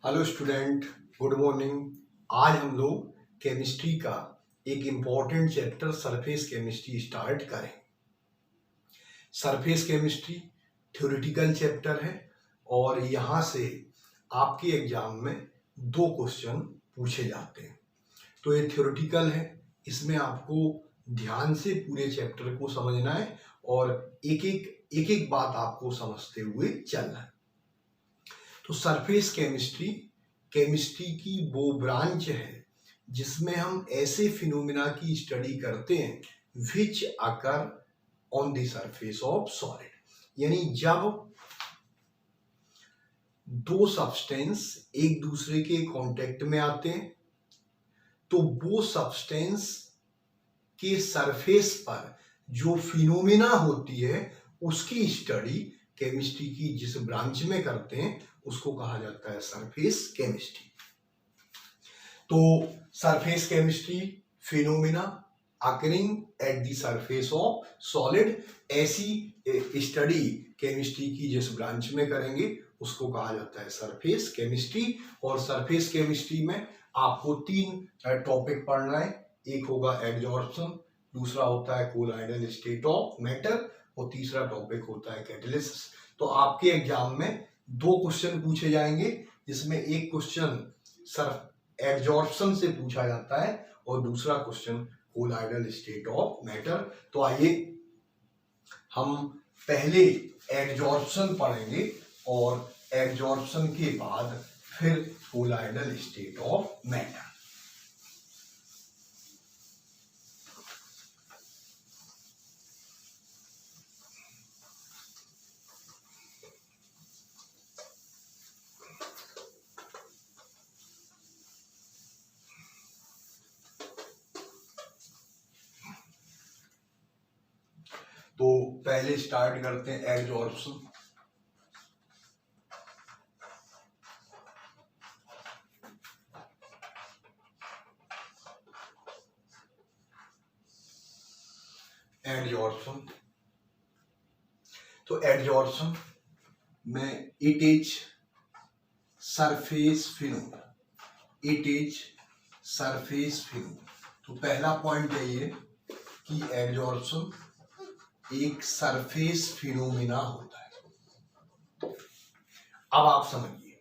Hello student, good morning. आज हम लोग केमिस्ट्री का एक important chapter surface chemistry start करें। सरफेस केमिस्ट्री थ्योरेटिकल चैप्टर है और यहाँ से आपके एग्जाम में 2 क्वेश्चन पूछे जाते हैं। तो ये थ्योरेटिकल है, इसमें आपको ध्यान से पूरे चैप्टर को समझना है और एक एक बात आपको समझते हुए चलना है। तो सरफेस केमिस्ट्री की वो ब्रांच है जिसमें हम ऐसे फिनोमिना की स्टडी करते हैं which occur on the surface of solid. यानी जब दो सब्सटेंस एक दूसरे के कांटेक्ट में आते हैं तो वो सब्सटेंस के सरफेस पर जो फिनोमिना होती है उसकी स्टडी केमिस्ट्री की जिस ब्रांच में करते हैं उसको कहा जाता है सरफेस केमिस्ट्री। तो surface chemistry phenomena occurring at the surface of solid, ऐसी स्टडी केमिस्ट्री की जिस ब्रांच में करेंगे उसको कहा जाता है सरफेस केमिस्ट्री। और सरफेस केमिस्ट्री में आपको 3 टॉपिक पढ़ना है। एक होगा एडजॉर्प्शन, दूसरा होता है कोलाइडल स्टेट ऑफ मैटर और तीसरा टॉपिक होता है कैटालिसिस। तो आपके एग्जाम में 2 क्वेश्चन पूछे जाएंगे जिसमें एक क्वेश्चन सर एडजॉर्प्शन से पूछा जाता है और दूसरा question colloidal state of matter. तो आइए हम पहले एडजॉर्प्शन पढ़ेंगे और एडजॉर्प्शन के बाद फिर कोलाइडल स्टेट ऑफ मैटर। तो पहले स्टार्ट करते हैं एडजॉर्प्शन। एडजॉर्प्शन तो एडजॉर्प्शन में it is surface phenomena, it is surface phenomena. तो पहला पॉइंट यही है कि एडजॉर्प्शन एक सरफेस फिनोमिना होता है। अब आप समझिए,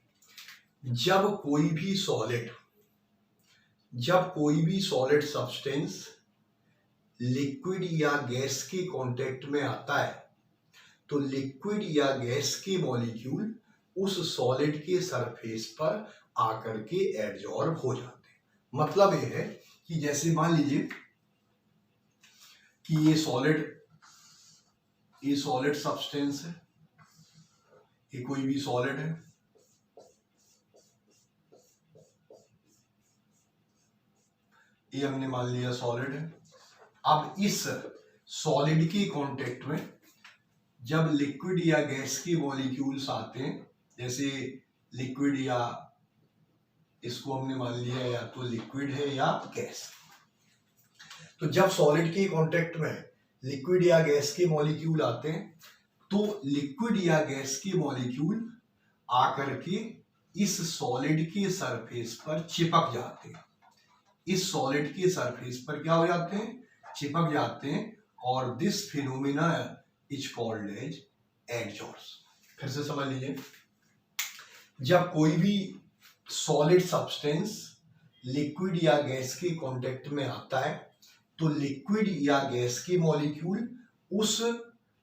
जब कोई भी सॉलिड सब्सटेंस लिक्विड या गैस के कांटेक्ट में आता है तो लिक्विड या गैस के मॉलिक्यूल उस सॉलिड के सरफेस पर आकर के एब्जॉर्ब हो जाते हैं। मतलब ये है कि जैसे मान लीजिए कि ये सॉलिड सब्सटेंस है, ये कोई भी सॉलिड है, ये हमने मान लिया सॉलिड है। अब इस सॉलिड के कांटेक्ट में जब लिक्विड या गैस के मॉलिक्यूल्स आते हैं, जैसे लिक्विड या इसको हमने मान लिया या तो लिक्विड है या गैस, तो जब सॉलिड के कांटेक्ट में लिक्विड या गैस के मॉलिक्यूल आते हैं तो लिक्विड या गैस के मॉलिक्यूल आकर के इस सॉलिड के सरफेस पर चिपक जाते हैं। इस सॉलिड के सरफेस पर क्या हो जाते हैं? चिपक जाते हैं और this phenomena is called as adsorption. फिर से समझ लीजिए, जब कोई भी सॉलिड सब्सटेंस लिक्विड या गैस के कांटेक्ट में आता है तो लिक्विड या गैस के मॉलिक्यूल उस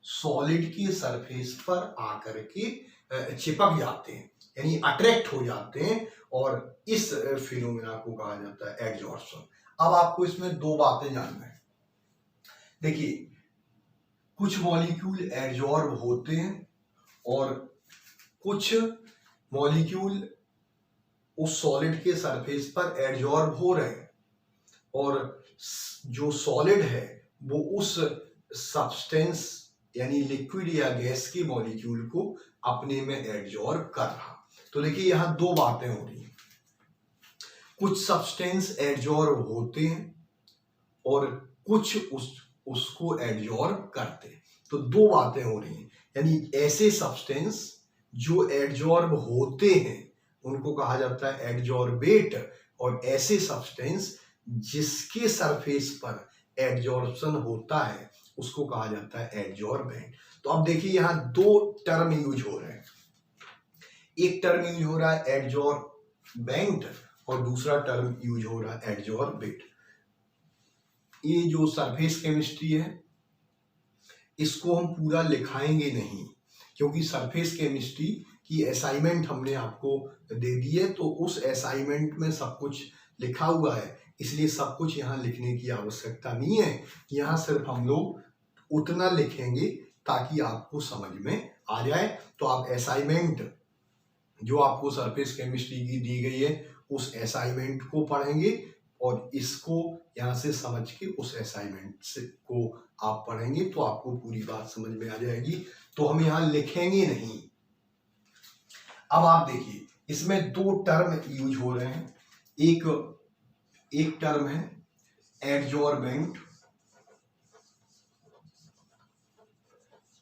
सॉलिड के सरफेस पर आकर के चिपक जाते हैं, यानी अट्रैक्ट हो जाते हैं और इस फिनोमिना को कहा जाता है एडजॉर्प्शन। अब आपको इसमें 2 बातें जानना है। देखिए, कुछ मॉलिक्यूल एडजॉर्ब होते हैं और कुछ मॉलिक्यूल उस सॉलिड के सरफेस पर एडजॉर्ब हो रहे हैं और जो सॉलिड है वो उस सब्सटेंस यानी लिक्विड या गैस के मॉलिक्यूल को अपने में एडजॉर्ब कर रहा। तो देखिए, यहां 2 बातें हो रही हैं। कुछ सब्सटेंस एडजॉर्ब होते हैं और कुछ उसको एडजॉर्ब करते हैं। तो 2 बातें हो रही हैं, यानी ऐसे सब्सटेंस जो एडजॉर्ब होते हैं उनको कहा जाता है एडजॉर्बेट, और ऐसे सब्सटेंस जिसके सरफेस पर एडजॉर्प्शन होता है उसको कहा जाता है एडजॉर्बेंट। तो अब देखिए यहाँ दो टर्म यूज हो रहे हैं, एक टर्म यूज हो रहा है एडजॉर्बेंट और दूसरा टर्म यूज हो रहा है एडजॉर्बेट। ये जो सरफेस केमिस्ट्री है इसको हम पूरा लिखाएंगे नहीं, क्योंकि सरफेस केमिस्ट्री की असाइनमेंट हमने आपको दे दी है, तो उस असाइनमेंट में सब कुछ लिखा हुआ है, इसलिए सब कुछ यहाँ लिखने की आवश्यकता नहीं है। यहाँ सिर्फ हम लोग उतना लिखेंगे ताकि आपको समझ में आ जाए। तो आप असाइनमेंट जो आपको सरफेस केमिस्ट्री की दी गई है उस असाइनमेंट को पढ़ेंगे और इसको यहाँ से समझ के उस असाइनमेंट से को आप पढ़ेंगे तो आपको पूरी बात समझ में आ जाएगी। तो हम यहाँ लिखेंगे नहीं। अब आप देखिए इसमें दो टर्म यूज हो रहे हैं, एक टर्म है एडजॉर्बेंट,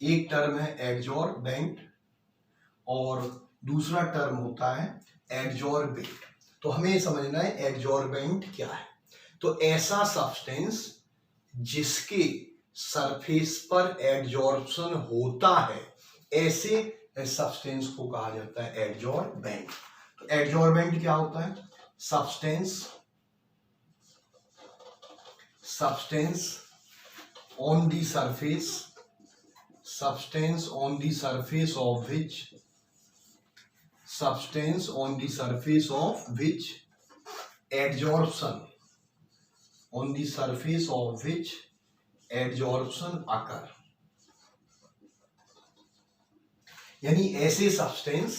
एक टर्म है एडजॉर्बेंट और दूसरा टर्म होता है एडजॉर्बेट। तो हमें समझना है एडजॉर्बेंट क्या है। तो ऐसा सब्सटेंस जिसके सरफेस पर एडजॉर्प्शन होता है, ऐसे सब्सटेंस को कहा जाता है एडजॉर्बेंट। तो एडजॉर्बेंट क्या होता है? substance on the surface, substance on the surface of which adsorption, on the surface of which adsorption occur, यानी ऐसे सब्सटेंस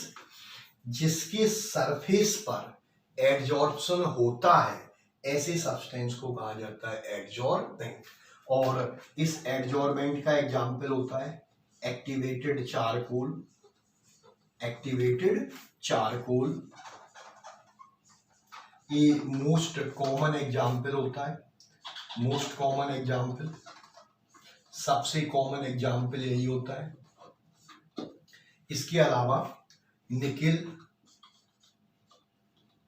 जिसके सरफेस पर एडजॉर्प्शन होता है, ऐसे सब्सटेंस को कहा जाता है एडजॉर्बेंट। और इस एडजॉर्बेंट का एग्जाम्पल होता है एक्टिवेटेड चारकोल, ये मोस्ट कॉमन एग्जाम्पल होता है, सबसे कॉमन एग्जाम्पल यही होता है। इसके अलावा निकिल,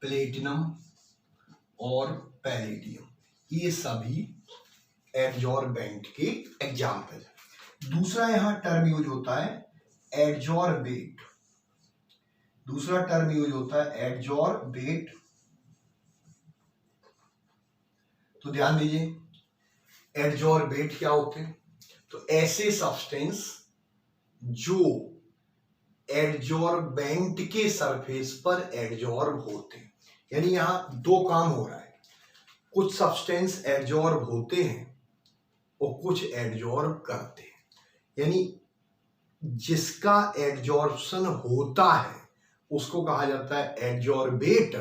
प्लेटिनम और पैलेडियम, ये सभी एडजॉर्बेंट के एग्जाम्पल। दूसरा यहाँ टर्म यूज होता है एडजॉर्बेट, एडजॉर्बेट। तो ध्यान दीजिए एडजॉर्बेट क्या होते हैं? तो ऐसे सब्सटेंस जो एडजॉर्बेंट के सरफेस पर एडजॉर्ब होते हैं, यानी यहां दो काम हो रहा है, कुछ सब्सटेंस एडजॉर्ब होते हैं और कुछ एडजॉर्ब करते हैं। यानी जिसका एडजॉर्प्शन होता है उसको कहा जाता है एडजॉर्बेट,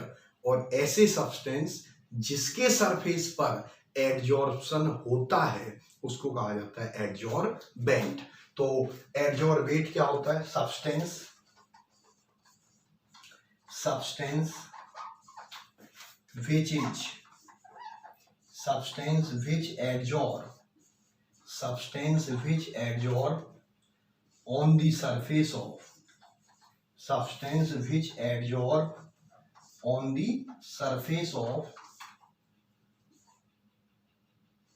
और ऐसे सब्सटेंस जिसके सरफेस पर एडजॉर्प्शन होता है उसको कहा जाता है एडजॉर्बेंट। तो एडजॉर्बेट क्या होता है? substance which adsorb on the surface of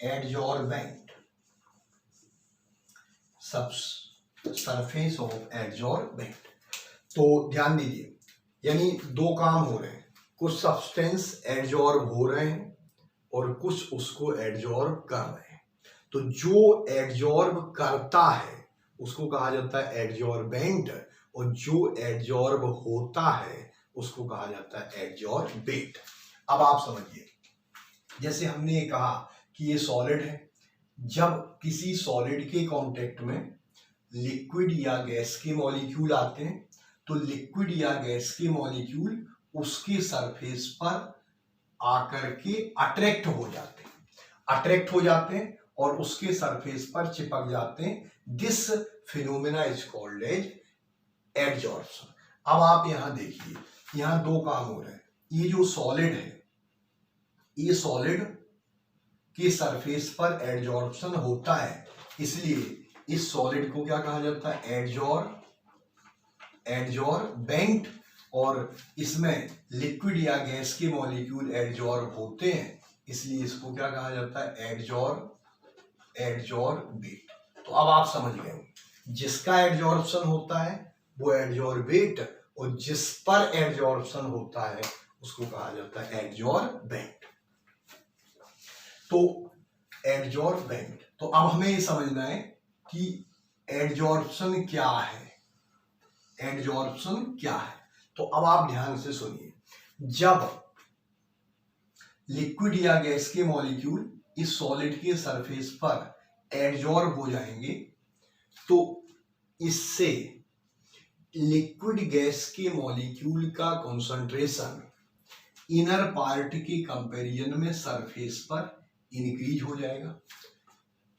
adsorbent, surface of adsorbent। तो ध्यान दीजिए यानी दो काम हो रहे हैं, कुछ सब्सटेंस एडजॉर्ब हो रहे हैं और कुछ उसको एडजॉर्ब कर रहे हैं। तो जो एडजॉर्ब करता है उसको कहा जाता है एडजॉर्बेंट, और जो एडजॉर्ब होता है उसको कहा जाता है एडजॉर्बेट। अब आप समझिए, जैसे हमने ये कहा कि ये सॉलिड है, जब किसी सॉलिड के कांटेक्ट में लिक्विड या गैस के मॉलिक्यूल आते हैं तो लिक्विड या गैस के मॉलिक्यूल उसके सरफेस पर आकर के अट्रैक्ट हो जाते हैं और उसके सरफेस पर चिपक जाते हैं। This phenomena is called as adsorption. अब आप यहां देखिए, यहां दो काम हो रहे हैं। ये जो सॉलिड है, ये सॉलिड के सरफेस पर एडजॉर्प्शन होता है, इसलिए इस सॉलिड को क्या कहा जाता है? एडजॉर्बेंट। और इसमें लिक्विड या गैस के मॉलिक्यूल एडजॉर्ब होते हैं, इसलिए इसको क्या कहा जाता है, एडजॉर्बेट। तो अब आप समझ गए, जिसका एडजॉर्प्शन होता है वो एडजॉर्बेट, और जिस पर एडजॉर्प्शन होता है उसको कहा जाता है एडजॉर्बेंट। तो एडजॉर्बेंट, तो अब हमें ये समझना है कि एडजॉर्प्शन क्या है, एडजॉर्प्शन क्या है। तो अब आप ध्यान से सुनिए, जब लिक्विड या गैस के मॉलिक्यूल इस सॉलिड के सरफेस पर एडजॉर्ब हो जाएंगे तो इससे लिक्विड गैस के मॉलिक्यूल का कॉन्सेंट्रेशन इनर पार्ट के कंपैरिजन में सरफेस पर इंक्रीज हो जाएगा।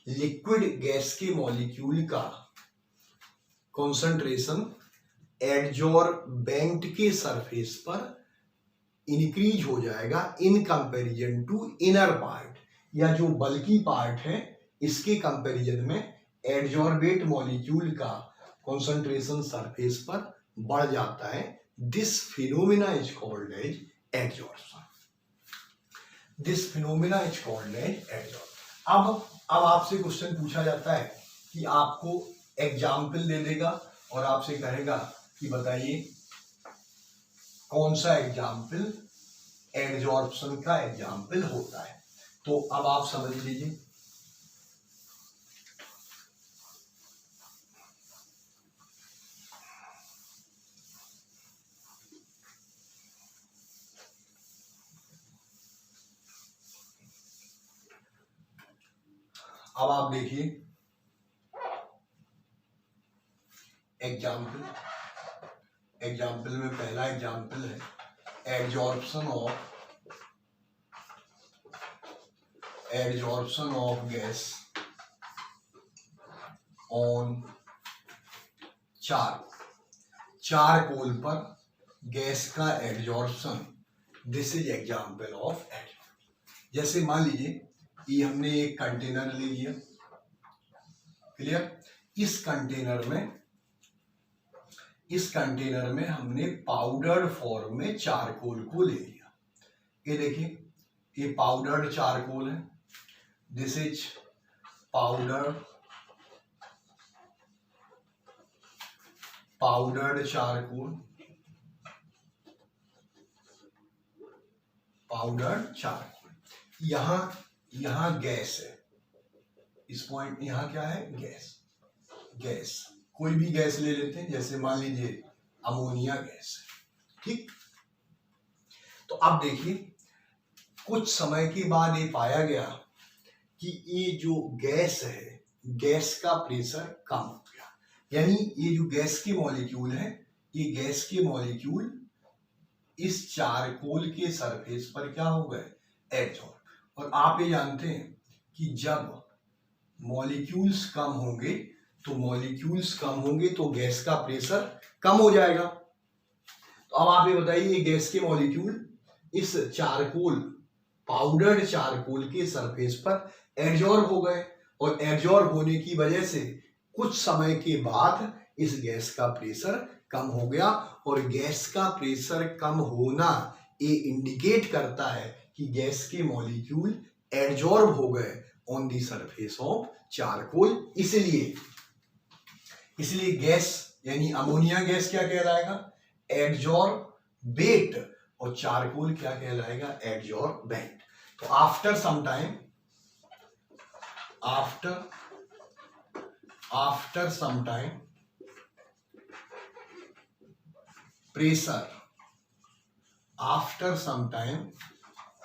लिक्विड गैस के मॉलिक्यूल का कॉन्सेंट्रेशन एडजॉर्बेंट के सरफेस पर इंक्रीज हो जाएगा in comparison to inner part, या जो बल्की पार्ट है इसके कंपैरिजन में एडजॉर्बेट मॉलिक्यूल का कॉन्सेंट्रेशन सरफेस पर बढ़ जाता है। This phenomena is called as adsorption. This phenomena is called as adsorption. अब आपसे क्वेश्चन पूछा जाता है कि आपको एग्जाम्पल दे देगा और आपसे कहेगा कि बताइए कौन सा एग्जाम्पल एडजॉर्प्शन का एग्जाम्पल होता है। तो अब आप समझ लीजिए, अब आप देखिए एग्जाम्पल में पहला एग्जाम्पल है adsorption of gas on charcoal पर गैस का adsorption. This is example of adsorption. जैसे मान लीजिए ये हमने एक कंटेनर ले लिया, क्लियर। इस कंटेनर में हमने पाउडर्ड फॉर्म में चारकोल को ले लिया। ये देखिए ये पाउडर्ड चारकोल है, दिस इज पाउडर्ड चारकोल, यहां गैस है, इस पॉइंट यहां क्या है, गैस। कोई भी गैस ले लेते हैं, जैसे मान लीजिए अमोनिया गैस, ठीक। तो अब देखिए कुछ समय के बाद ये पाया गया कि ये जो गैस है, गैस का प्रेशर कम हो गया, यानी ये जो गैस के मॉलिक्यूल है, ये गैस के मॉलिक्यूल इस चारकोल के सरफेस पर क्या हो गए, एडजॉर्ब। और आप ये जानते हैं कि जब मॉलिक्यूल्स कम होंगे तो गैस का प्रेशर कम हो जाएगा। तो अब आप ये बताइए, गैस के मॉलिक्यूल इस पाउडर्ड चारकोल के सरफेस पर एडजॉर्ब हो गए, और एडजॉर्ब होने की वजह से कुछ समय के बाद इस गैस का प्रेशर कम हो गया, और गैस का प्रेशर कम होना ये इंडिकेट करता है कि गैस के मॉलिक्यूल एडजॉर्ब हो गए on the surface of charcoal. इसलिए गैस यानी अमोनिया गैस क्या कहलाएगा, एडजॉर्बेट, और चारकोल क्या कहलाएगा, एडजॉर्बेंट। तो after some time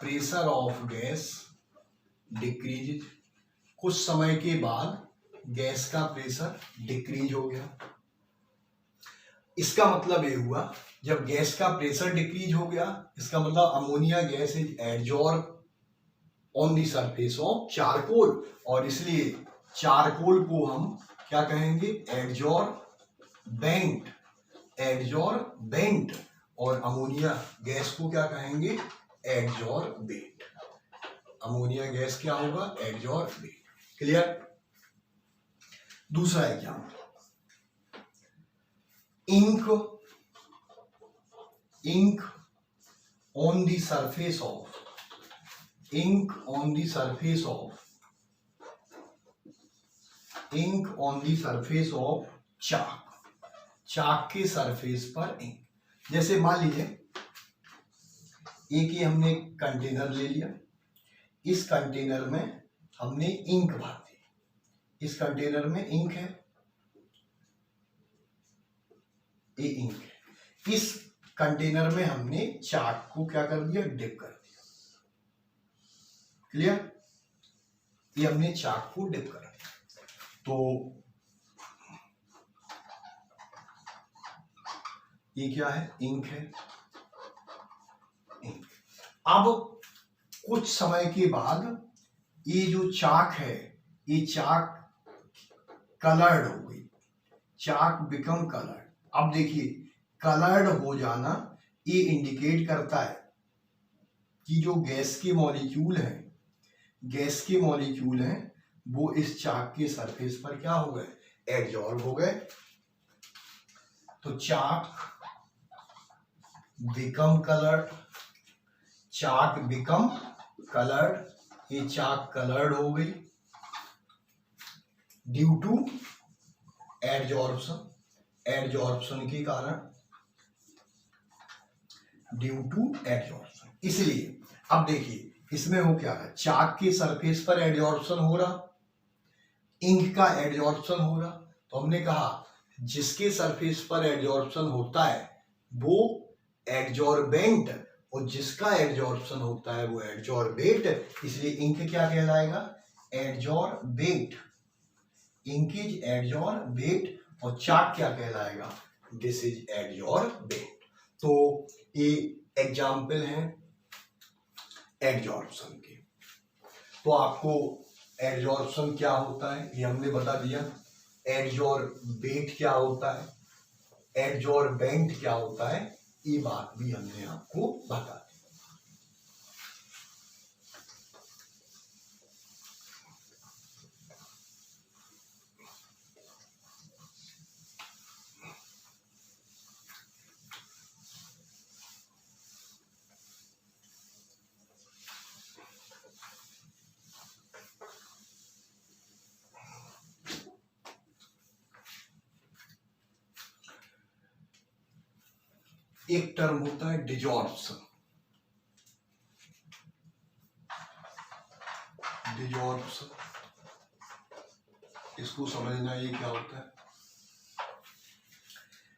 pressure of gas decrease, कुछ समय के बाद गैस का प्रेशर डिक्रीज हो गया। इसका मतलब ये हुआ, जब गैस का प्रेशर डिक्रीज हो गया, इसका मतलब ammonia gas is adsorb on the surface of charcoal, और इसलिए चारकोल को हम क्या कहेंगे, एडजॉर्बेंट, और अमोनिया गैस को क्या कहेंगे, एडजॉर्बेट। अमोनिया गैस क्या होगा, एडजॉर्बेट। क्लियर। दूसरा example, ink ink on the surface of ink on the surface of चाक के सरफेस पर इंक। जैसे मान लीजिए एक ही हमने कंटेनर ले लिया, इस कंटेनर में हमने इंक भर दी, इस कंटेनर में इंक है, ये इंक है, इस कंटेनर में हमने चाक को क्या कर दिया, डिप कर दिया। क्लियर? ये हमने चाक को डिप कर दिया। तो ये क्या है, इंक है, इंक। अब कुछ समय के बाद ये जो चाक है, ये चाक कलर्ड हो गई, चाक बिकम कलर्ड। अब देखिए कलर्ड हो जाना ये इंडिकेट करता है कि जो गैस के मॉलिक्यूल हैं वो इस चाक के सरफेस पर क्या हो गए, एडजॉर्ब हो गए। तो चाक बिकम कलर्ड, चाक बिकम कलर्ड, ये चाक कलर्ड हो गई ड्यू टू एडजॉर्प्शन, एडजॉर्प्शन के कारण, ड्यू टू एडजॉर्प्शन। इसलिए अब देखिए इसमें हो क्या है, चाक के सरफेस पर एडजॉर्प्शन हो रहा, इंक का एडजॉर्प्शन हो रहा। तो हमने कहा जिसके सरफेस पर एडजॉर्प्शन होता है वो एडजॉर्बेंट और जिसका एडजॉर्प्शन होता है वो एडजॉर्बेट। इसलिए इंक क्या कहलाएगा, एडजॉर्बेट, इंक इज एडजॉर्बेट, और चाक क्या कहलाएगा, दिस इज एडजॉर्बेट। तो ये एग्जाम्पल है एडजॉर्प्शन के। तो आपको एडजॉर्प्शन क्या होता है ये हमने बता दिया, एडजॉर्बेट क्या होता है, एडजॉर्बेंट क्या होता है, ये बात भी हमने आपको बता दी। एक टर्म होता है डिजॉर्प्शन, डिजॉर्प्शन, इसको समझना ये क्या होता है।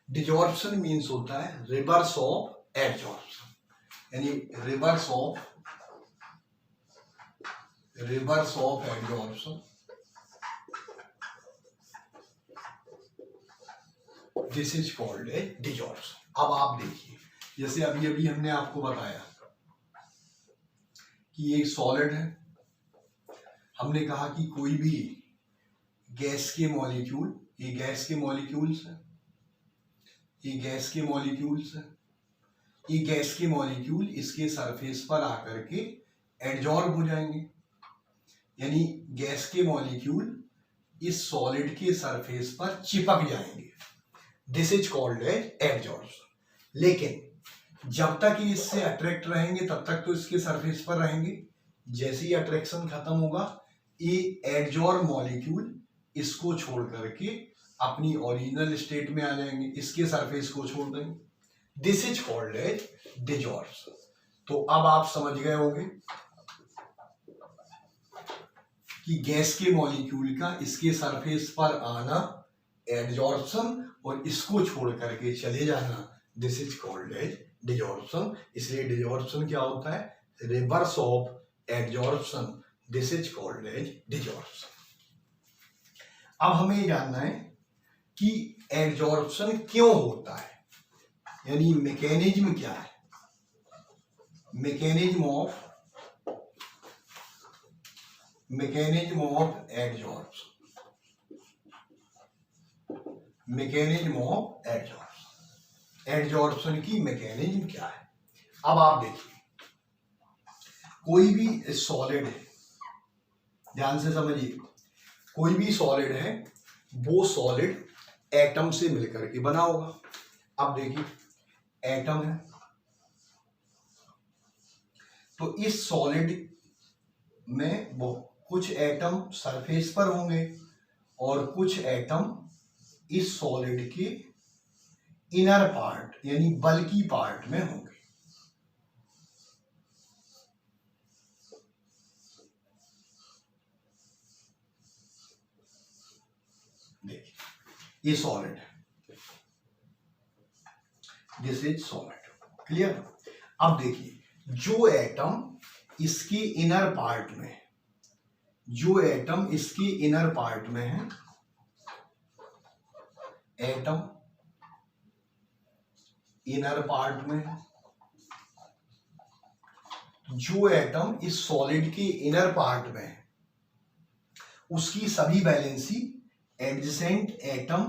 डिजॉर्प्शन मीन्स होता है रिवर्स ऑफ एडजॉर्प्शन, यानी reverse of adsorption, this is called a desorption. अब आप देखिए जैसे अभी अभी हमने आपको बताया कि ये सॉलिड है, हमने कहा कि कोई भी गैस के मॉलिक्यूल, ये गैस के मॉलिक्यूल्स है, ये गैस के मॉलिक्यूल्स है, ये गैस के मॉलिक्यूल इसके सरफेस पर आकर के एडजॉर्ब हो जाएंगे, यानी गैस के मॉलिक्यूल इस सॉलिड के सरफेस पर चिपक जाएंगे, this is called as adsorption. लेकिन जब तक ये इससे अट्रैक्ट रहेंगे तब तक तो इसके सरफेस पर रहेंगे, जैसे ही अट्रैक्शन खत्म होगा ये एडजॉर्ब मॉलिक्यूल इसको छोड़ करके अपनी ओरिजिनल स्टेट में आ जाएंगे, इसके सरफेस को छोड़ देंगे, this is called as desorption. तो अब आप समझ गए होंगे कि गैस के मॉलिक्यूल का इसके सरफेस पर आना एडजॉर्प्शन और इसको छोड़ करके चले जाना, this is called as desorption. इसलिए डिजॉर्प्शन क्या होता है, reverse of adsorption, this is called as desorption. अब हमें जानना है कि एडजॉर्प्शन क्यों होता है, यानी मैकेनिज्म क्या है, mechanism of adsorption, mechanism of adsorption, adsorption की मैकेनिज्म क्या है। अब आप देखिए कोई भी सॉलिड है, ध्यान से समझिए, कोई भी सॉलिड है वो सॉलिड एटम से मिलकर के बना होगा। अब देखिए एटम है, तो इस सॉलिड में वो कुछ एटम सरफेस पर होंगे और कुछ एटम इस सॉलिड के इनर पार्ट यानी बल्की पार्ट में होंगे। देखिए ये सॉलिड है, दिस इज सॉलिड। क्लियर। अब देखिए जो एटम इसके इनर पार्ट में, जो एटम इसके इनर पार्ट में है, एटम इनर पार्ट में, जो एटम इस सॉलिड के इनर पार्ट में है उसकी सभी वैलेंसी एडजेसेंट एटम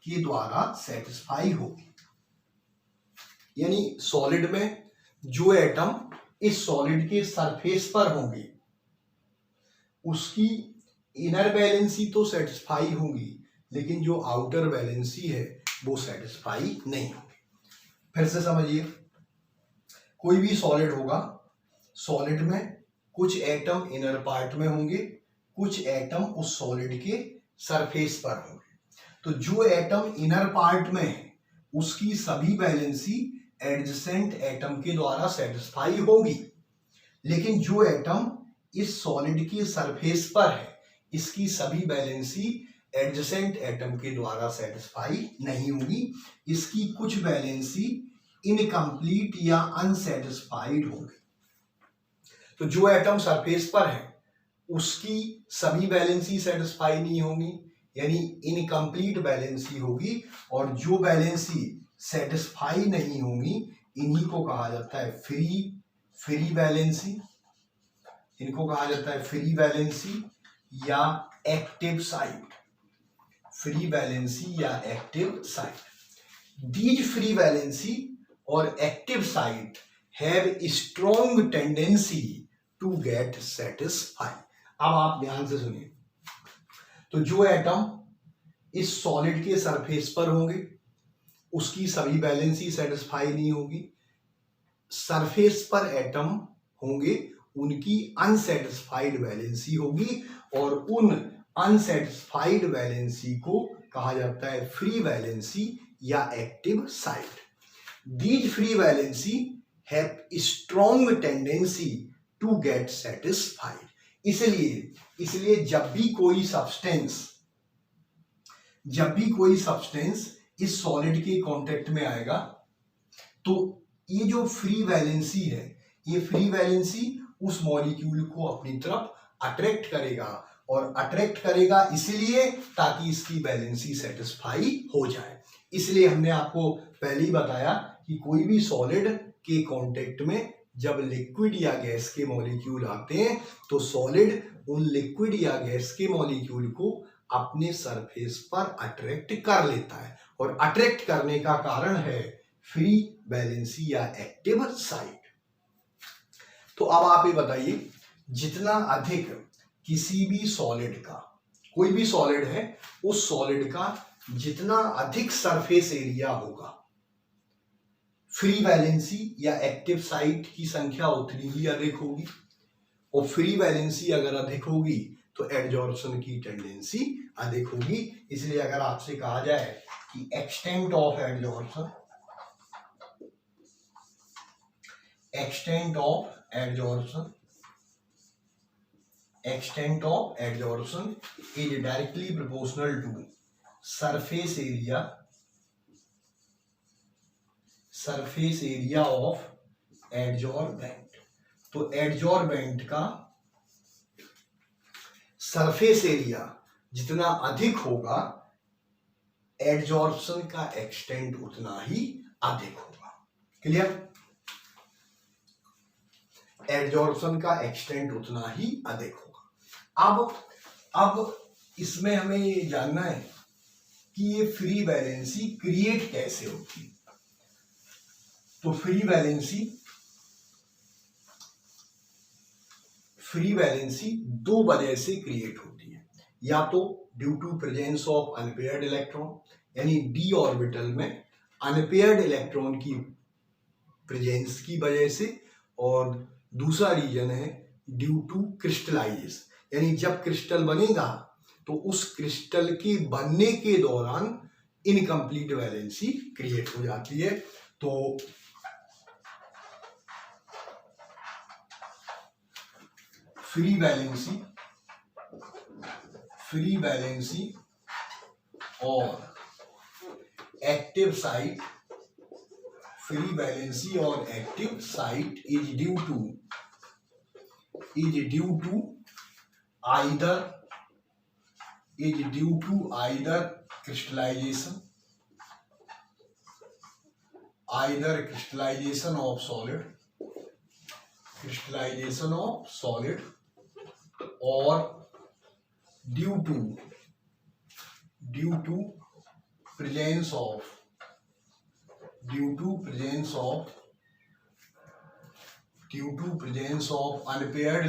के द्वारा सेटिस्फाई होगी। यानी सॉलिड में जो एटम इस सॉलिड के सरफेस पर होंगे उसकी इनर वैलेंसी तो सेटिस्फाई होगी, लेकिन जो आउटर वैलेंसी है वो सेटिस्फाई नहीं होगी। फिर से समझिए, कोई भी सॉलिड होगा, सॉलिड में कुछ एटम इनर पार्ट में होंगे, कुछ एटम उस सॉलिड के सरफेस पर होंगे। तो जो एटम इनर पार्ट में है उसकी सभी वैलेंसी एडजेसेंट एटम के द्वारा सेटिस्फाई होगी, लेकिन जो एटम इस सॉलिड के सरफेस पर है इसकी सभी वैलेंसी एडजेसेंट एटम के द्वारा सेटिस्फाई नहीं होगी। इसकी कुछ वैलेंसी इनकम्प्लीट या अनसेटिस्फाइड होगी। तो जो एटम सरफेस पर है उसकी सभी वैलेंसी सेटिस्फाई नहीं होगी, यानी इनकम्प्लीट वैलेंसी होगी, और जो वैलेंसी सेटिस्फाई नहीं होगी इन्हीं को कहा जाता है फ्री वैलेंसी। इनको कहा जाता है फ्री वैलेंसी या एक्टिव साइट। फ्री वैलेंसी या active site. These free valency और active site have strong tendency to get satisfy. अब आप ध्यान से सुनिए, तो जो एटम इस सॉलिड के सरफेस पर होंगे उसकी सभी वैलेंसी सेटिस्फाई नहीं होगी। सरफेस पर एटम होंगे उनकी अनसेटिस्फाइड वैलेंसी होगी, और उन अनसेटिस्फाइड वैलेंसी को कहा जाता है फ्री वैलेंसी या active site. These free valency have strong tendency to get satisfied. इसलिए जब भी कोई सब्सटेंस इस सॉलिड के कांटेक्ट में आएगा तो ये जो फ्री वैलेंसी है, ये फ्री वैलेंसी उस मॉलिक्यूल को अपनी तरफ अट्रैक्ट करेगा, और अट्रैक्ट करेगा इसलिए ताकि इसकी वैलेंसी सेटिस्फाई हो जाए। इसलिए हमने आपको पहले ही बताया कि कोई भी सॉलिड के कांटेक्ट में जब लिक्विड या गैस के मॉलिक्यूल आते हैं तो सॉलिड उन लिक्विड या गैस के मॉलिक्यूल को अपने सरफेस पर अट्रैक्ट कर लेता है, और अट्रैक्ट करने का कारण है फ्री वैलेंसी या एक्टिव साइट। तो अब आप ये बताइए, जितना अधिक किसी भी सॉलिड का, कोई भी सॉलिड है, उस सॉलिड का जितना अधिक सरफेस एरिया होगा, फ्री वैलेंसी या एक्टिव साइट की संख्या उतनी ही अधिक होगी, और फ्री वैलेंसी अगर अधिक होगी तो एडजॉर्प्शन की टेंडेंसी अधिक होगी। इसलिए अगर आपसे कहा जाए कि extent of adsorption, extent of adsorption is directly proportional to surface area of adsorbent। तो एडजॉर्बेंट का सरफेस एरिया जितना अधिक होगा एडजॉर्प्शन का एक्सटेंट उतना ही अधिक होगा। क्लियर। एडजॉर्प्शन का एक्सटेंट उतना ही अधिक होगा। अब इसमें हमें ये जानना है कि ये फ्री वैलेंसी क्रिएट कैसे होती है। तो फ्री वैलेंसी दो वजह से क्रिएट होती है, या तो due to presence of unpaired electron, यानी डी ऑर्बिटल में अनपेयर्ड इलेक्ट्रॉन की प्रेजेंस की वजह से, और दूसरा रीजन है ड्यू टू क्रिस्टलाइजेशन, यानी जब क्रिस्टल बनेगा तो उस क्रिस्टल के बनने के दौरान इनकम्प्लीट वैलेंसी क्रिएट हो जाती है। तो फ्री वैलेंसी और एक्टिव साइट, फ्री वैलेंसी और active site is due to either crystallization of solid or due to presence of unpaired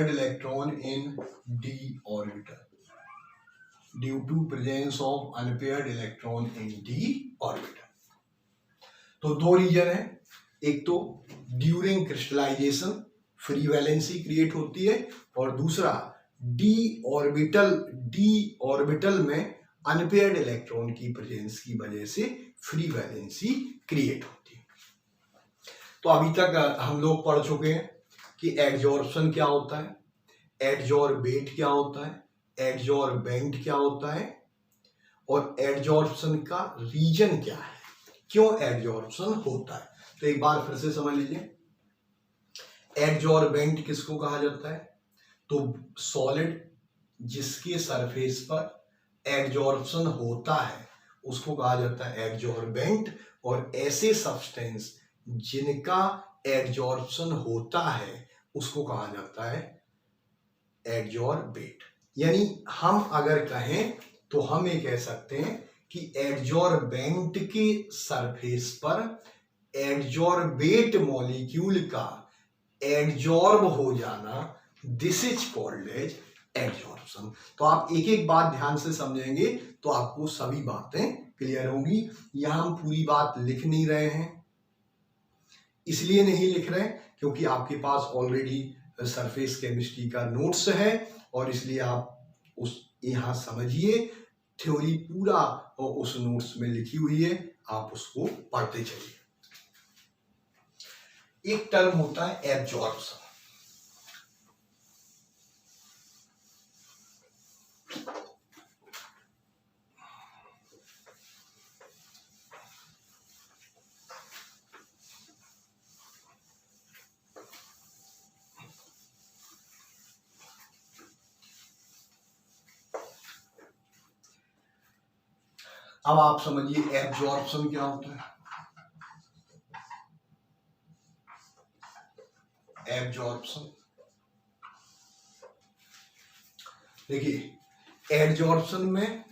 electron in d orbital, due to presence of unpaired electron in d orbital। तो दो reason है, एक तो during crystallization free valency create होती है और दूसरा d orbital में अनपेयर्ड इलेक्ट्रॉन की प्रेजेंस की वजह से फ्री वैलेंसी क्रिएट होती है। तो अभी तक हम लोग पढ़ चुके हैं कि एडजॉर्प्शन क्या होता है, एडजॉर्बेट क्या होता है, एडजॉर्बेंट क्या होता है और एडजॉर्प्शन का रीजन क्या है, क्यों एडजॉर्प्शन होता है। तो एक बार फिर से समझ लीजिए, एडजॉर्बेंट किसको कहा जाता है, तो सॉलिड जिसके सरफेस पर एडजॉर्प्शन होता है उसको कहा जाता है एडजॉर्बेंट, और ऐसे सब्सटेंस जिनका एडजॉर्प्शन होता है उसको कहा जाता है एडजॉर्बेट। यानी हम अगर कहें तो हम ये कह सकते हैं कि एडजॉर्बेंट के सरफेस पर एडजॉर्बेट मॉलिक्यूल का एडजॉर्ब हो जाना, this is called as adsorption. तो आप एक एक बात ध्यान से समझेंगे तो आपको सभी बातें क्लियर होंगी। यहां हम पूरी बात लिख नहीं रहे हैं, इसलिए नहीं लिख रहे क्योंकि आपके पास ऑलरेडी सरफेस केमिस्ट्री का नोट्स है और इसलिए आप उस यहां समझिए, थ्योरी पूरा और उस नोट्स में लिखी हुई है, आप उसको पढ़ते चलिए। एक टर्म होता है एब्जॉर्प्शन। अब आप समझिए एब्जॉर्प्शन क्या होता है। एब्जॉर्प्शन देखिए, एडजॉर्प्शन में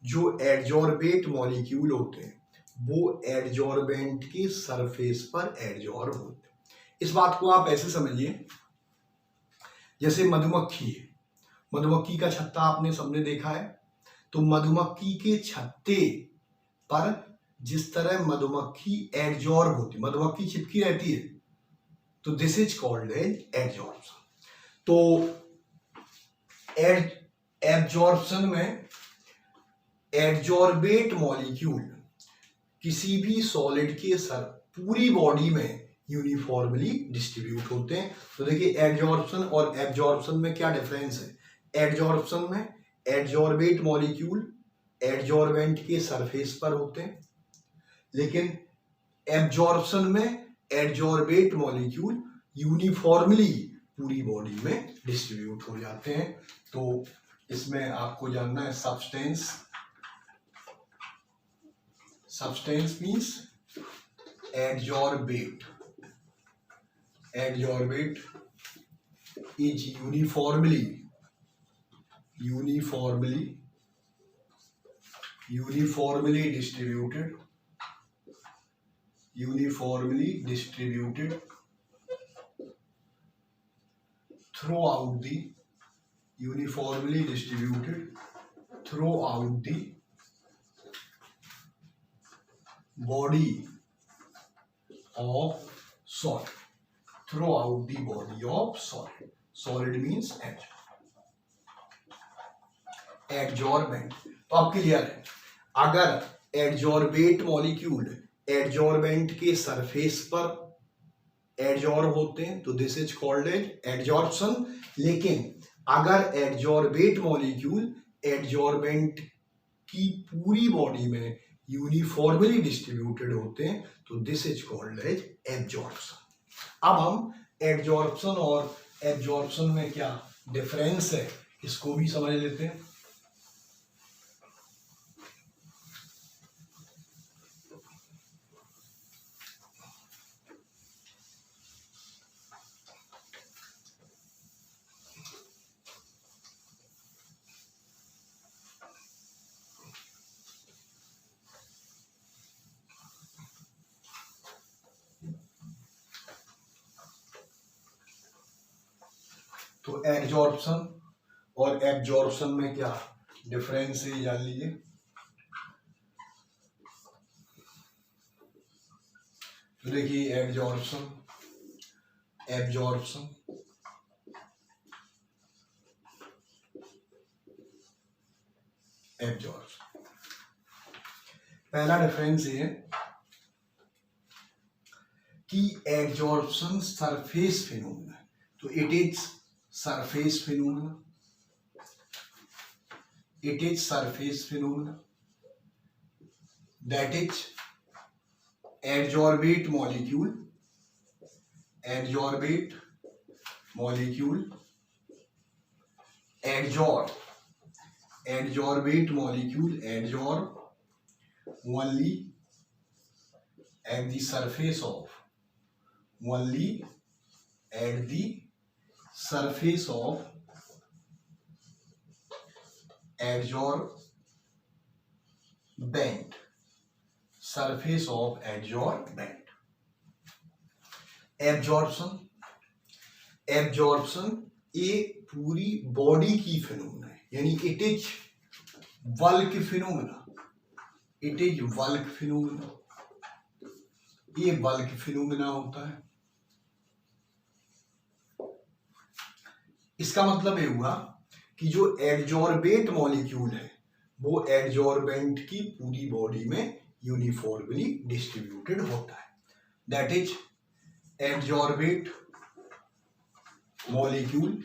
जो एडजॉर्बेट मॉलिक्यूल होते हैं वो एडजॉर्बेंट के सरफेस पर एडजॉर्ब होते हैं। इस बात को आप ऐसे समझिए, जैसे मधुमक्खी है, मधुमक्खी का छत्ता आपने सबने देखा है, तो मधुमक्खी के छत्ते पर जिस तरह मधुमक्खी एडजॉर्ब होती, मधुमक्खी चिपकी रहती है, तो this is called as adsorption. तो एब्जॉर्प्शन में एडजॉर्बेट मॉलिक्यूल किसी भी सॉलिड के पूरी बॉडी में यूनिफॉर्मली डिस्ट्रीब्यूट होते हैं। तो देखिए, एडजॉर्प्शन और एब्जॉर्प्शन में क्या डिफरेंस है। एडजॉर्प्शन में एडजॉर्बेट मॉलिक्यूल एडजॉर्बेंट के सरफेस पर होते हैं, लेकिन एब्जॉर्प्शन में एडजॉर्बेट मॉलिक्यूल यूनिफॉर्मली पूरी बॉडी में डिस्ट्रीब्यूट हो जाते हैं। तो इसमें आपको जानना है substance. Substance means adsorbate is uniformly distributed throughout the body of solid throughout the body of solid. Solid means adsorbent. तो अब क्लियर है, अगर एडजॉर्बेट मॉलिक्यूल एडजॉर्बेंट के सरफेस पर एडजॉर्ब होते हैं तो this is called as adsorption. लेकिन अगर एडजॉर्बेट मॉलिक्यूल एडजॉर्बेंट की पूरी बॉडी में यूनिफॉर्मली डिस्ट्रीब्यूटेड होते हैं तो this is called as absorption. अब हम एडजॉर्प्शन और एब्जॉर्प्शन में क्या डिफरेंस है इसको भी समझ लेते हैं। तो एडजॉर्प्शन और एब्जॉर्प्शन में क्या डिफरेंस है जान लीजिए। तो देखिए एडजॉर्प्शन एब्जॉर्प्शन, एब्जॉर्प्शन, पहला डिफरेंस ये कि एडजॉर्प्शन सरफेस फिनोमेना, तो it is surface phenomena, it is surface phenomena, that is adsorbate molecule adsorb adsorbate molecule adsorb only at the surface of adsorbent, surface of adsorbent। Absorption एक पूरी body की phenomena है, यानी it is bulk phenomena, ये bulk phenomena होता है। इसका मतलब ये हुआ कि जो एडजॉर्बेट मॉलिक्यूल है वो एडजॉर्बेंट की पूरी बॉडी में यूनिफॉर्मली डिस्ट्रीब्यूटेड होता है, that is adsorbate molecule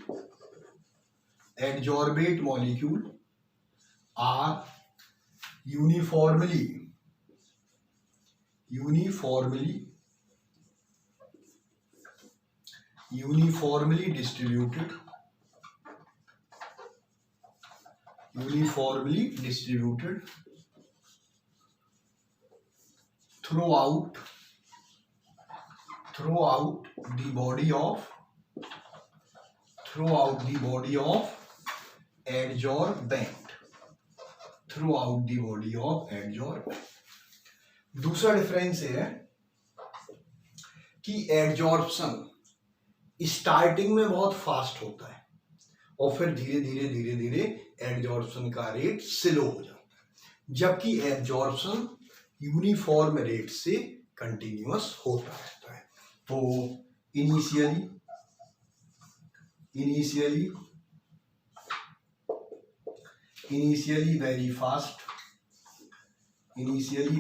are uniformly distributed throughout the body of adsorbent, दूसरा डिफरेंस है कि एडजॉर्प्शन स्टार्टिंग में बहुत फास्ट होता है और फिर धीरे धीरे एडजॉर्प्शन का रेट स्लो हो जाता है, जबकि एब्जॉर्प्शन यूनिफॉर्म रेट से कंटिन्यूअस होता रहता है। तो initially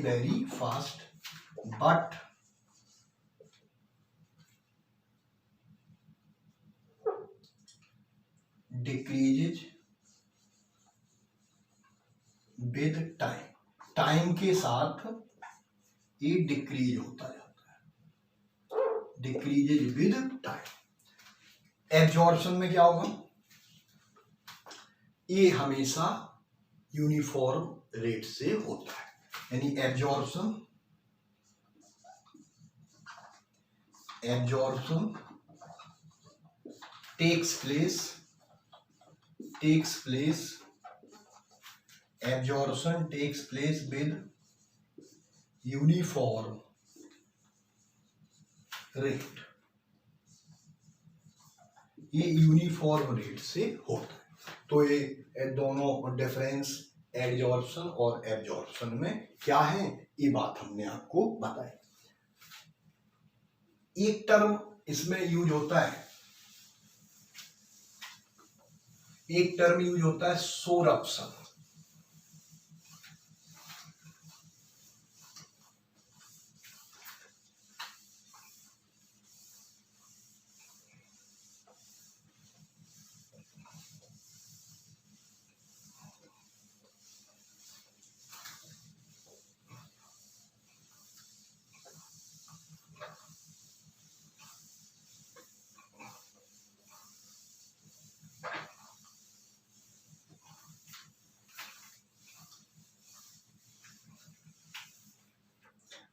very fast but decreases with time के साथ ये डिक्रीज होता जाता है, डिक्रीजेज विद टाइम। एब्जॉर्प्शन में क्या होगा, ये हमेशा यूनिफॉर्म रेट से होता है, यानी absorption takes place with uniform rate, ये यूनिफॉर्म रेट से होता है। तो ये दोनों डिफरेंस एडजॉर्प्शन और एब्जॉर्प्शन में क्या है, ये बात हमने आपको बताई। एक टर्म इसमें यूज होता है, एक टर्म यूज होता है सोरप्शन।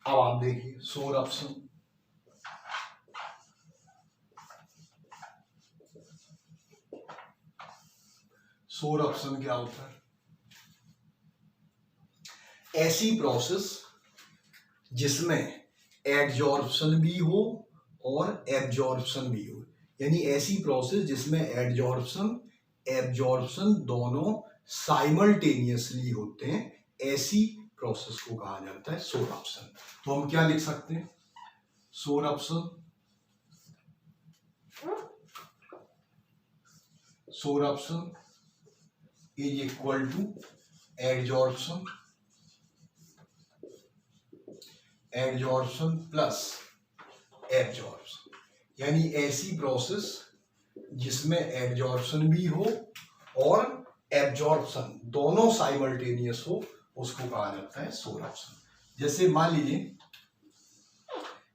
अब आप देखिए सोरप्शन, सोरप्शन क्या होता है? ऐसी प्रोसेस जिसमें एडजॉर्प्शन भी हो और एब्जॉर्प्शन भी हो, यानी ऐसी प्रोसेस जिसमें एडजॉर्प्शन एब्जॉर्प्शन दोनों साइमल्टेनियसली होते हैं, ऐसी प्रोसेस को कहा जाता है सोरप्शन। तो हम क्या लिख सकते हैं? Sorption, sorption is equal to adsorption, adsorption plus absorption, यानी ऐसी प्रोसेस जिसमें एडजॉर्प्शन भी हो और एब्जॉर्प्शन दोनों साइमल्टेनियस हो, उसको कहा जाता है सोरप्शन। जैसे मान लीजिए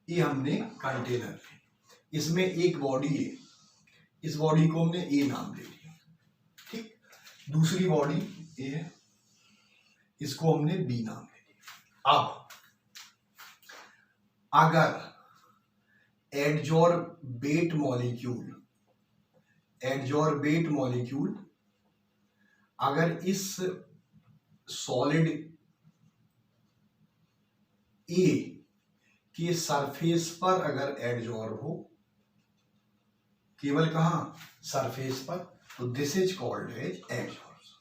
ये हमने कंटेनर है, इसमें एक बॉडी है, इस बॉडी को हमने ए नाम दे दिया, ठीक। दूसरी बॉडी ए है, इसको हमने बी नाम दे दिया। अब अगर एडजॉर्बेट मॉलिक्यूल, एडजॉर्बेट मॉलिक्यूल अगर इस सॉलिड ए के सरफेस पर अगर एडजॉर्ब हो, केवल कहां? सरफेस पर, तो this is called as adsorption,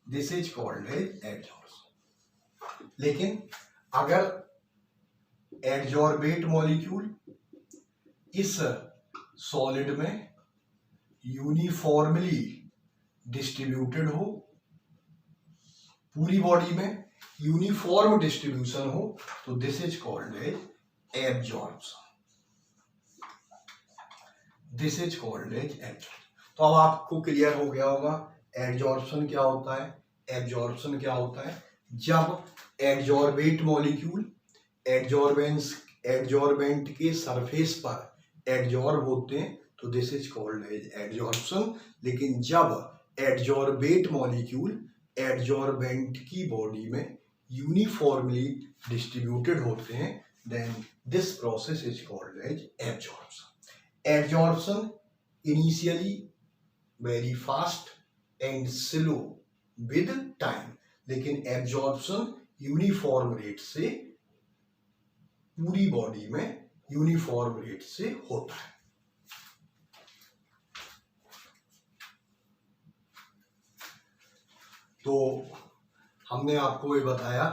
this is called as adsorption. लेकिन अगर एडजॉर्बेट मॉलिक्यूल इस सॉलिड में यूनिफॉर्मली डिस्ट्रीब्यूटेड हो, पूरी बॉडी में यूनिफॉर्म डिस्ट्रीब्यूशन हो, तो this is called as absorption, this is called as absorption. तो अब आपको क्लियर हो गया होगा एडजॉर्प्शन क्या होता है, एब्जॉर्प्शन क्या होता है। जब एडजॉर्बेट मॉलिक्यूल एडजॉर्बेंट के सरफेस पर एडजॉर्ब होते हैं, तो this is called as adsorption. लेकिन जब एडजॉर्बेट मॉलिक्यूल एडजॉर्बेंट की बॉडी में यूनिफॉर्मली डिस्ट्रीब्यूटेड होते हैं, then this process is called as absorption. Adsorption initially very fast and slow with time, लेकिन एब्जॉर्प्शन यूनिफॉर्म रेट से पूरी बॉडी में यूनिफॉर्म रेट से होता है। तो हमने आपको ये बताया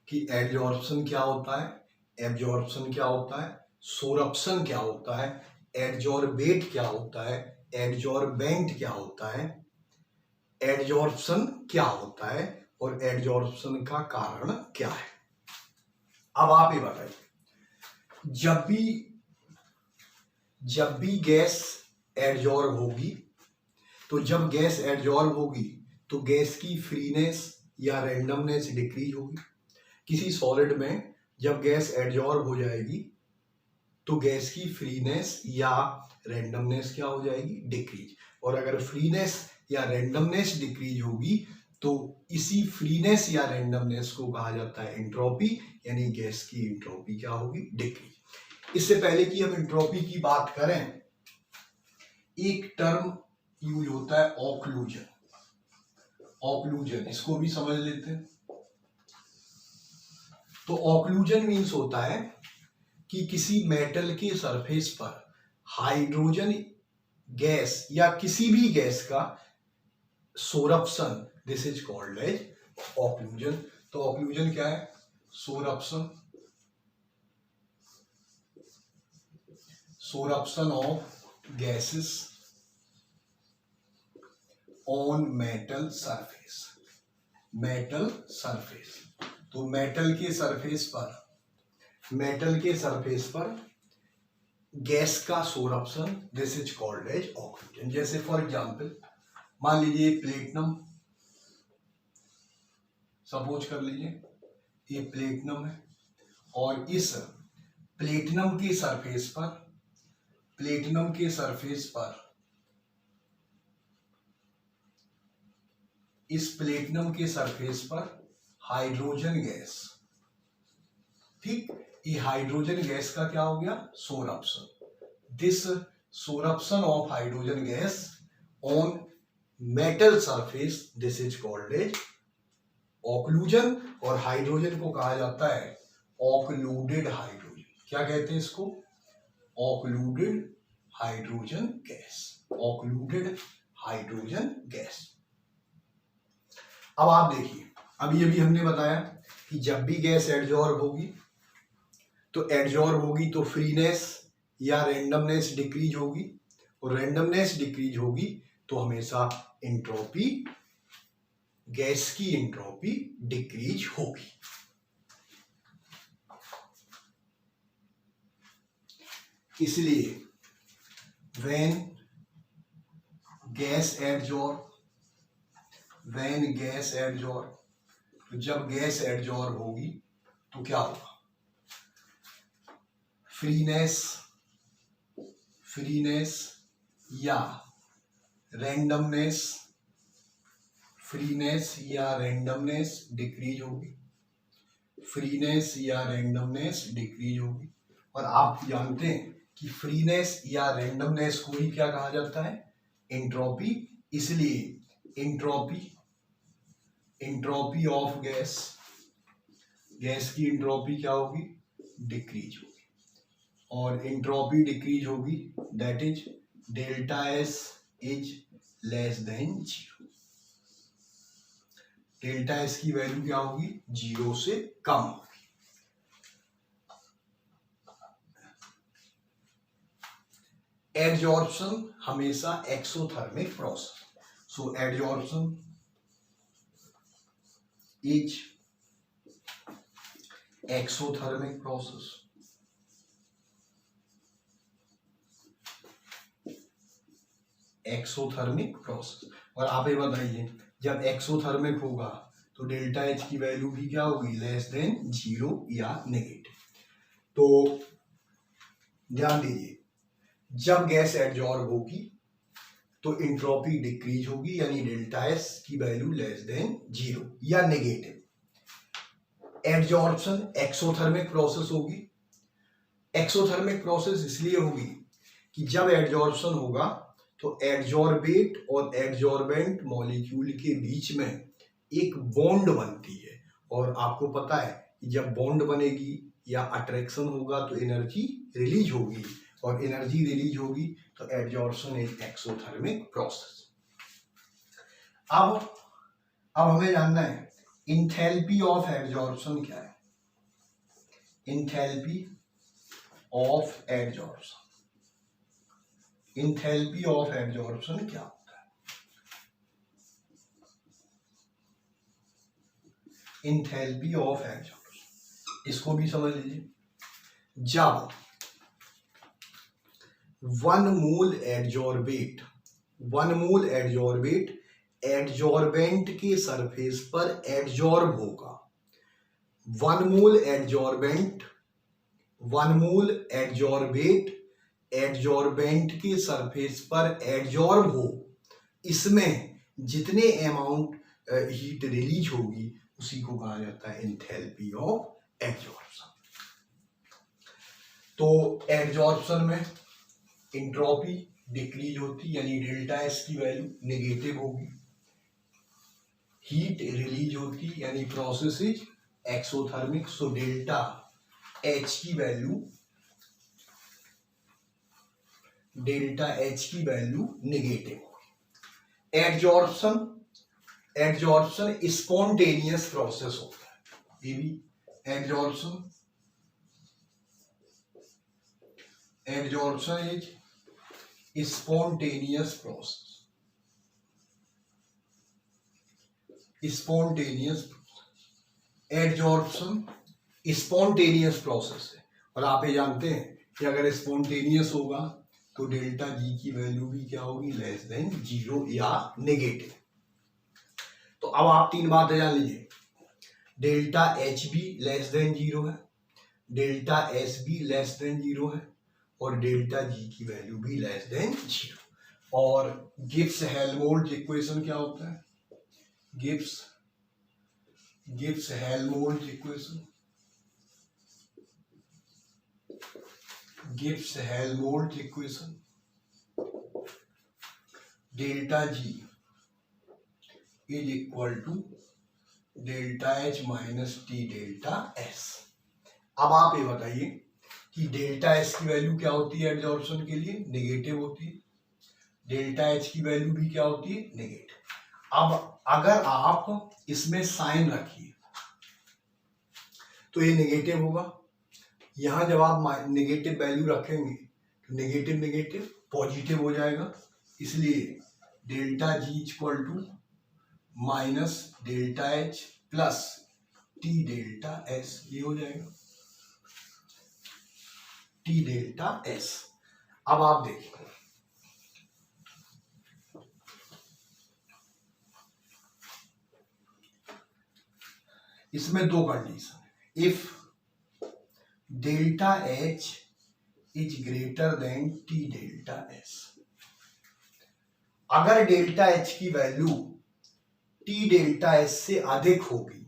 कि एडजॉर्प्शन क्या होता है, एब्जॉर्प्शन क्या होता है, सोरप्शन क्या होता है, एडजॉर्बेट क्या होता है, एडजॉर्बेंट क्या होता है, एडजॉर्प्शन क्या होता है और एडजॉर्प्शन का कारण क्या है। अब आप ये बताइए, जब भी गैस एडजॉर्ब होगी, तो जब गैस एडजॉर्ब होगी तो गैस की फ्रीनेस या रैंडमनेस डिक्रीज होगी। किसी सॉलिड में जब गैस एडजॉर्ब हो जाएगी तो गैस की फ्रीनेस या रैंडमनेस क्या हो जाएगी? डिक्रीज। और अगर फ्रीनेस या रैंडमनेस डिक्रीज होगी तो इसी फ्रीनेस या रैंडमनेस को कहा जाता है एंट्रोपी, यानी गैस की एंट्रोपी क्या होगी? डिक्रीज। इससे पहले कि हम एंट्रोपी की बात करें, एक टर्म यूज होता है ऑक्लूजन। ऑक्लूजन इसको भी समझ लेते हैं। तो ऑक्लूजन मीन्स होता है कि किसी मेटल के सरफेस पर हाइड्रोजन गैस या किसी भी गैस का sorption, this is called as occlusion. तो ऑक्लूजन क्या है? Sorption. Sorption of gases on metal surface. Metal surface, तो मेटल के सरफेस पर गैस का sorption, this is called as occlusion. जैसे फॉर एग्जांपल मान लीजिए प्लेटिनम, सपोज कर लीजिए ये प्लेटिनम है और इस प्लेटिनम के सरफेस पर इस प्लेटिनम के सरफेस पर हाइड्रोजन गैस, ठीक, ये हाइड्रोजन गैस का क्या हो गया, sorption. This sorption of hydrogen gas on metal surface, this is called as occlusion. और हाइड्रोजन को कहा जाता है ऑक्लूडेड हाइड्रोजन। क्या कहते हैं इसको, occluded hydrogen gas, occluded hydrogen gas. अब आप देखिए, अभी हमने बताया कि जब भी गैस एडजॉर्ब होगी तो फ्रीनेस या रैंडमनेस डिक्रीज होगी, और रैंडमनेस डिक्रीज होगी तो हमेशा एंट्रोपी, गैस की एंट्रोपी डिक्रीज होगी। इसलिए when गैस एडजॉर्ब, तो जब गैस एडजॉर्ब होगी तो क्या होगा, फ्रीनेस या रैंडमनेस डिक्रीज होगी। और आप जानते हैं कि फ्रीनेस या रैंडमनेस को ही क्या कहा जाता है, एंट्रोपी। इसलिए एंट्रोपी ऑफ गैस की एंट्रोपी क्या होगी, डिक्रीज होगी। और एंट्रोपी डिक्रीज होगी, that is delta S is less than 0। Delta S की वैल्यू क्या होगी, 0 से कम होगी। एडजॉर्प्शन हमेशा exothermic process, so adsorption is exothermic process. और आप ये बताइए, जब एक्सोथर्मिक होगा तो डेल्टा एच की वैल्यू भी क्या होगी, लेस देन 0 या नेगेटिव। तो ध्यान दीजिए, जब गैस एडजॉर्ब होगी तो एंट्रोपी डिक्रीज होगी, यानी डेल्टा एस की वैल्यू लेस देन 0 या नेगेटिव। एडजॉर्प्शन एक्सोथर्मिक प्रोसेस होगी। एक्सोथर्मिक प्रोसेस इसलिए होगी कि जब एडजॉर्प्शन होगा तो एडजॉर्बेट और एडजॉर्बेंट मॉलिक्यूल के बीच में एक बॉन्ड बनती है, और आपको पता है कि जब बॉन्ड बनेगी या अट्रैक्शन होगा तो एनर्जी रिलीज होगी, और एनर्जी रिलीज होगी तो एडजॉर्प्शन इज एक्सोथर्मिक प्रोसेस। अब हमें जानना है इंथैल्पी ऑफ एडजॉर्प्शन क्या है। इंथैल्पी ऑफ एडजॉर्प्शन क्या होता है। इंथैल्पी ऑफ एडजॉर्प्शन, इसको भी समझ लीजिए। जब 1 मोल एडजॉर्बेट एडजॉर्बेंट के सरफेस पर एडजॉर्ब होगा, 1 मोल एडजॉर्बेट एडजॉर्बेंट के सरफेस पर एडजॉर्ब हो, इसमें जितने अमाउंट हीट रिलीज होगी उसी को कहा जाता है एंथैल्पी ऑफ एडजॉर्प्शन। तो एडजॉर्प्शन में एंट्रोपी डिक्रीज होती, यानी डेल्टा एस की वैल्यू नेगेटिव होगी। हीट रिलीज होती, यानी process is exothermic, so delta H की वैल्यू नेगेटिव होगी। एडजॉर्प्शन स्पॉन्टेनियस प्रोसेस होता है। ये भी adsorption adsorption is spontaneous process, spontaneous adsorption spontaneous process है। और आप ये जानते हैं कि अगर स्पॉन्टेनियस होगा तो डेल्टा जी की वैल्यू भी क्या होगी, लेस देन जीरो या नेगेटिव। तो अब आप तीन बातें जान लीजिए, डेल्टा एच भी लेस देन जीरो है, डेल्टा एस भी लेस देन जीरो है, और डेल्टा जी की वैल्यू भी लेस देन जीरो। और गिब्स हेल्महोल्ट्ज इक्वेशन क्या होता है, Gibbs Helmholtz equation, Gibbs Helmholtz equation, delta G is equal to delta H minus T delta S. अब आप ये बताइए कि डेल्टा एस की वैल्यू क्या होती है एडजॉर्प्शन के लिए, नेगेटिव होती है, डेल्टा एच की वैल्यू भी क्या होती है, नेगेटिव। अब अगर आप इसमें साइन रखिए तो ये नेगेटिव होगा, यहां जब आप नेगेटिव वैल्यू रखेंगे तो नेगेटिव नेगेटिव पॉजिटिव हो जाएगा, इसलिए delta G equal to minus delta H plus T delta S, ये हो जाएगा टी डेल्टा एस। अब आप देखिए इसमें दो condition, if delta H is greater than T delta S, अगर डेल्टा एच की वैल्यू टी डेल्टा एस से अधिक होगी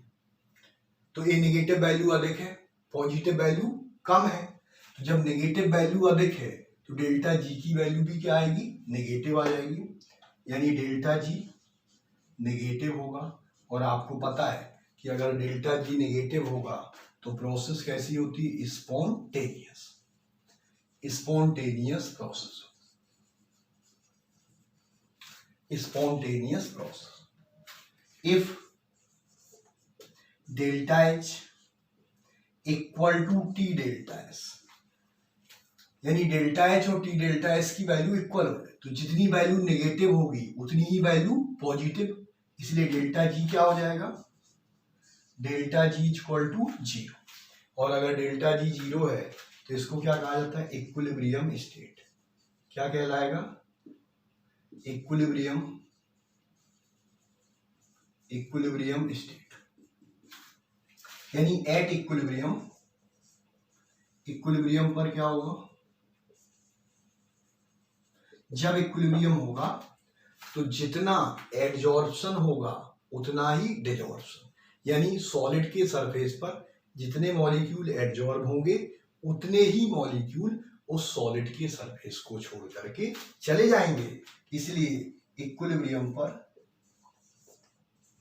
तो ये नेगेटिव वैल्यू अधिक है, पॉजिटिव वैल्यू कम है। तो जब नेगेटिव वैल्यू अधिक है तो डेल्टा जी की वैल्यू भी क्या आएगी, नेगेटिव आ जाएगी, यानी डेल्टा जी नेगेटिव होगा। और आपको पता है कि अगर डेल्टा जी नेगेटिव होगा तो प्रोसेस कैसी होती है, spontaneous, spontaneous process, spontaneous process. If delta H equal to T delta S, यानी डेल्टा एच और टी डेल्टा एस की वैल्यू इक्वल हो जाए, तो जितनी वैल्यू नेगेटिव होगी उतनी ही वैल्यू पॉजिटिव, इसलिए डेल्टा जी क्या हो जाएगा, delta G equal to zero. और अगर डेल्टा जी जीरो है तो इसको क्या कहा जाता है, इक्विलिब्रियम स्टेट, क्या कहलाएगा, इक्विलिब्रियम, इक्विलिब्रियम स्टेट, यानी एट इक्विलिब्रियम, इक्विलिब्रियम पर क्या होगा, जब इक्विलिब्रियम होगा तो जितना एडजॉर्प्शन होगा उतना ही डिजॉर्प्शन, यानी सॉलिड के सरफेस पर जितने मॉलिक्यूल एडजॉर्ब होंगे उतने ही मॉलिक्यूल उस सॉलिड के सरफेस को छोड़ करके चले जाएंगे। इसलिए इक्विलिब्रियम पर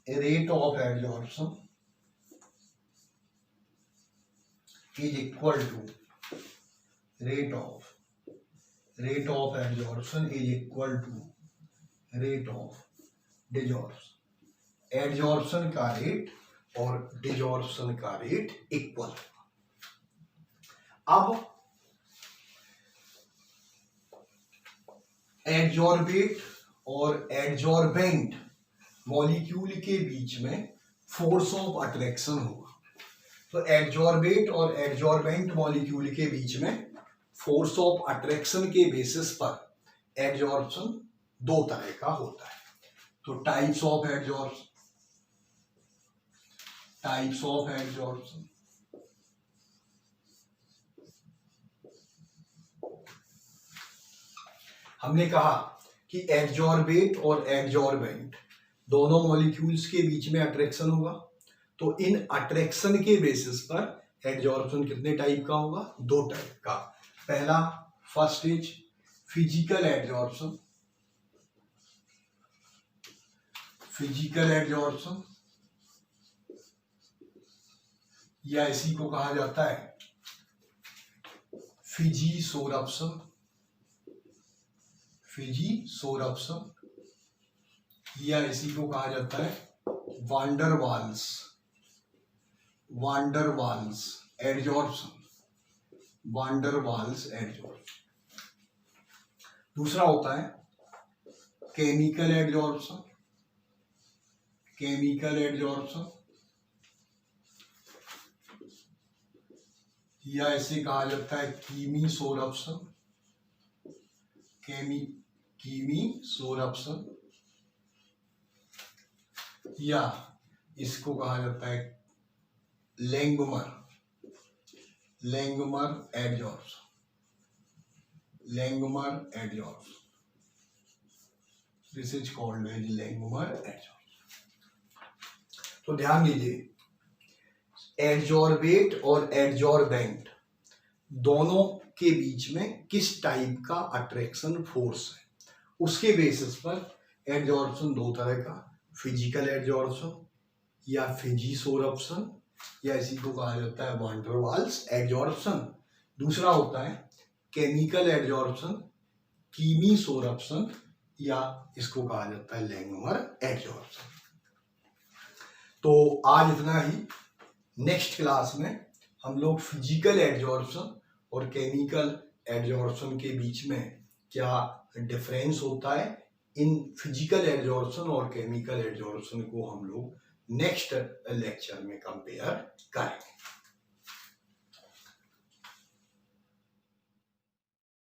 rate of adsorption is equal to rate of adsorption is equal to rate of desorption, adsorption का रेट और डिजॉर्प्शन का रेट इक्वल। अब एडजॉर्बेट और एडजॉर्बेंट मॉलिक्यूल के बीच में फोर्स ऑफ अट्रैक्शन होगा, तो एडजॉर्बेट और एडजॉर्बेंट मॉलिक्यूल के बीच में फोर्स ऑफ अट्रैक्शन के बेसिस पर एडजॉर्प्शन दो तरह का होता है। तो types of adsorption, types of adsorption, हमने कहा कि एडजॉर्बेट और एडजॉर्बेंट दोनों मॉलिक्यूल्स के बीच में अट्रैक्शन होगा, तो इन अट्रैक्शन के बेसिस पर एडजॉर्प्शन कितने टाइप का होगा, दो टाइप का। पहला first is physical adsorption, physical adsorption या इसी को कहा जाता है फिजिसोरप्शन, फिजिसोरप्शन या इसी को कहा जाता है van der Waals, van der Waals adsorption, van der Waals adsorption. दूसरा होता है केमिकल एडजॉर्प्शन, केमिकल एडजॉर्प्शन या इसे कहा जाता है कीमीसोरप्शन, कीमीसोरप्शन, या इसको कहा जाता है Langmuir, Langmuir adsorption, Langmuir adsorption, this is called as Langmuir adsorption. तो ध्यान दीजिए, एडजॉर्बेट और एडजॉर्बेंट दोनों के बीच में किस टाइप का अट्रैक्शन फोर्स है, उसके बेसिस पर एडजॉर्प्शन दो तरह का, फिजिकल एडजॉर्प्शन या फिजिसोरप्शन, या इसी को कहा जाता है वान डर वाल्स एडजॉर्प्शन। दूसरा होता है केमिकल एडजॉर्प्शन, कीमीसोरप्शन, या इसको कहा जाता है लैंगमर एडजॉर्प्शन। तो आज इतना ही। नेक्स्ट क्लास में हम लोग फिजिकल एडजॉर्प्शन और केमिकल एडजॉर्प्शन के बीच में क्या डिफरेंस होता है, इन फिजिकल एडजॉर्प्शन और केमिकल एडजॉर्प्शन को हम लोग नेक्स्ट लेक्चर में कंपेयर करेंगे।